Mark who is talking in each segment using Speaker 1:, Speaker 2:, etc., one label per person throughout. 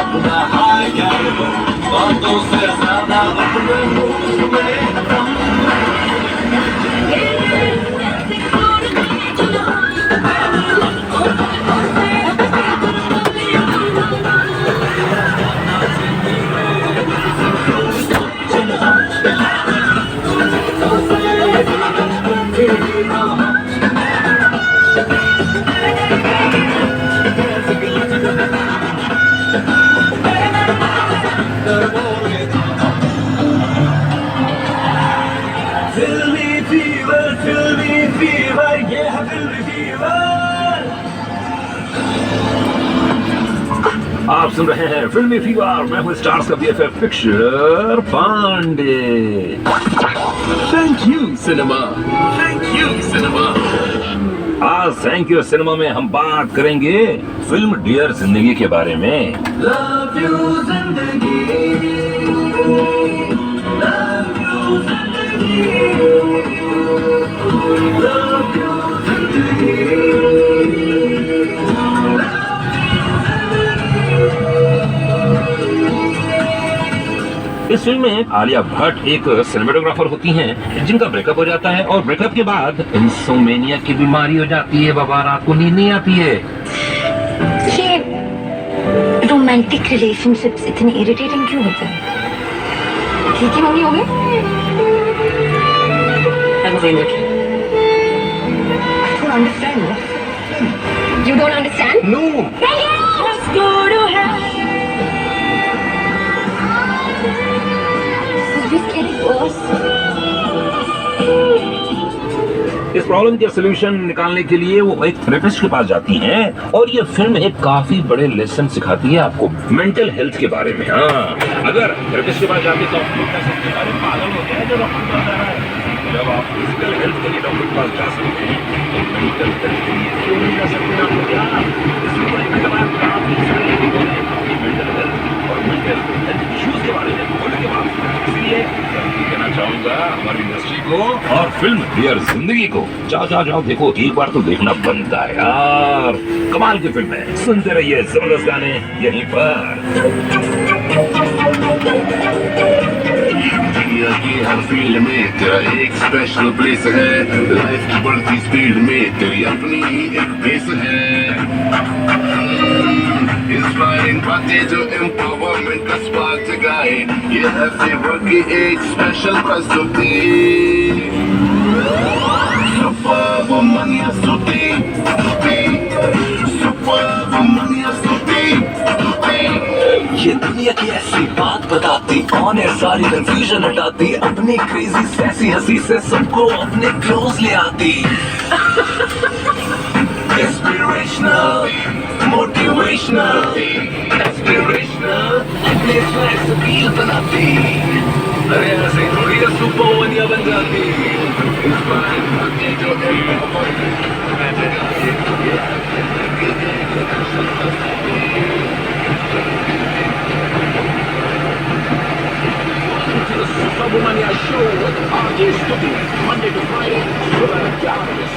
Speaker 1: अपना हाय कैलो बातों से ज्यादा अपने मुंह में आप सुन रहे हैं फिल्मी फीवर। मैं हूँ स्टार्स का BFF picture Pandey.
Speaker 2: Thank you cinema, thank you cinema.
Speaker 1: आज थैंक यू सिनेमा में हम बात करेंगे फिल्म डियर जिंदगी के बारे में।
Speaker 2: लव यू जिंदगी, लव यू जिंदगी, लव यू जिंदगी।
Speaker 1: इस फिल्म में आलिया भट्ट एक सिनेमेटोग्राफर होती हैं जिनका ब्रेकअप हो जाता है और ब्रेकअप के बाद इंसोमेनिया की बीमारी हो जाती है। बाबा रात को नींद नहीं आती है।
Speaker 3: ये रोमांटिक रिलेशनशिप्स इतने इरिटेटिंग क्यों होते हैं? ठीक है मम्मी, हो गए? I don't understand. You don't understand?
Speaker 1: No.
Speaker 3: Let's go to hell.
Speaker 1: इस प्रॉब्लम के सोल्यूशन निकालने के लिए वो एक थेरेपिस्ट के पास जाती हैं और ये फिल्म एक काफी बड़े लेसन सिखाती है आपको मेंटल हेल्थ के बारे में। हाँ, अगर थेरेपिस्ट के पास जाते तो आप कह सकते हैं अरे पागल हो गया जो डॉक्टर के पास जा रहा है। जब आप फिजिकल हेल्थ के लिए डॉक्टर के पास जा सकते हैं तो मेंटल हेल्थ के लिए क्यों नहीं जा सकते आप? क्या इसमें बड़ी खतरनाक आप मेंटल हेल्थ और मेंटल हेल्थ इश्यूज के बारे में बोलने के बाद इसलिए कहना चाहूंगा हमारी इंडस्ट्री को और फिल्म डियर जिंदगी को जाओ जाओ जाओ देखो, एक बार तो देखना बनता है यार। कमाल की फिल्म है, सुनते रहिए जबरदस्त गाने यहीं पर।
Speaker 2: की हर फील्ड में तेरा एक स्पेशल प्लेस है। लाइफ की बढ़ती स्पीड में तेरी अपनी ही एक बेस है। इंस्पायरिंग बातें जो एम्पावरमेंट का स्पार्क जगाए, ये है फेवर की एक स्पेशल प्रस्तुति। सुपर वुमन स्तुति, सुपर वुमन स्तुति। ये दुनिया की ऐसी बात बताती, ऑन एयर सारी कंफ्यूजन हटाती, अपनी क्रेजी सैसी हंसी से सबको अपने क्लोज ले आती। इंस्पिरेशनल, मोटिवेशनल, एस्पिरेशनल, अपने फ्लैग से फील बनाती। अरे ऐसे थोड़ी सुपर वनिया बन जाती। इंस्पायरिंग बातें जो Superwoman show with RJ Studio, Monday to Friday, 11 hours.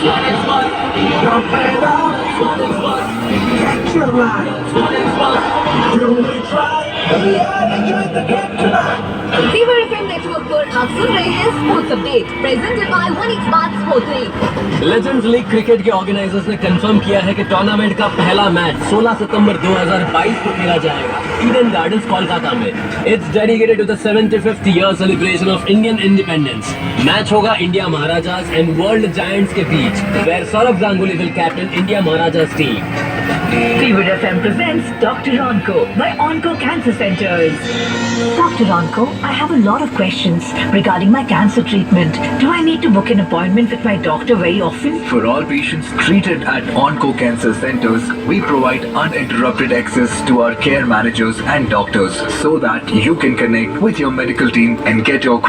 Speaker 2: What is what? Don't play it out. What is what? Catch your line. What is what? Do we try? We are enjoying the game tonight.
Speaker 3: Fever FM network पर आप सुन रहे हैं sports update presented by 1xBet sports league.
Speaker 4: Legends league cricket के organisers ने confirm किया है कि tournament का पहला मैच 16 सितंबर 2022 को खेला जाएगा ईडन गार्डन्स कोलकाता में। It's dedicated to the 75th year celebration of Indian independence. Match होगा India Maharajas and world giants के बीच, where Sourav Ganguly will captain India Maharajas team.
Speaker 5: Fever FM presents Dr. Onco by Onco Cancer Centers. Dr. Onco, I have a lot of questions regarding my cancer treatment. Do I need to book an appointment with my doctor very often?
Speaker 6: For all patients treated at Onco Cancer Centers, we provide uninterrupted access to our care managers and doctors so that you can connect with your medical team and get your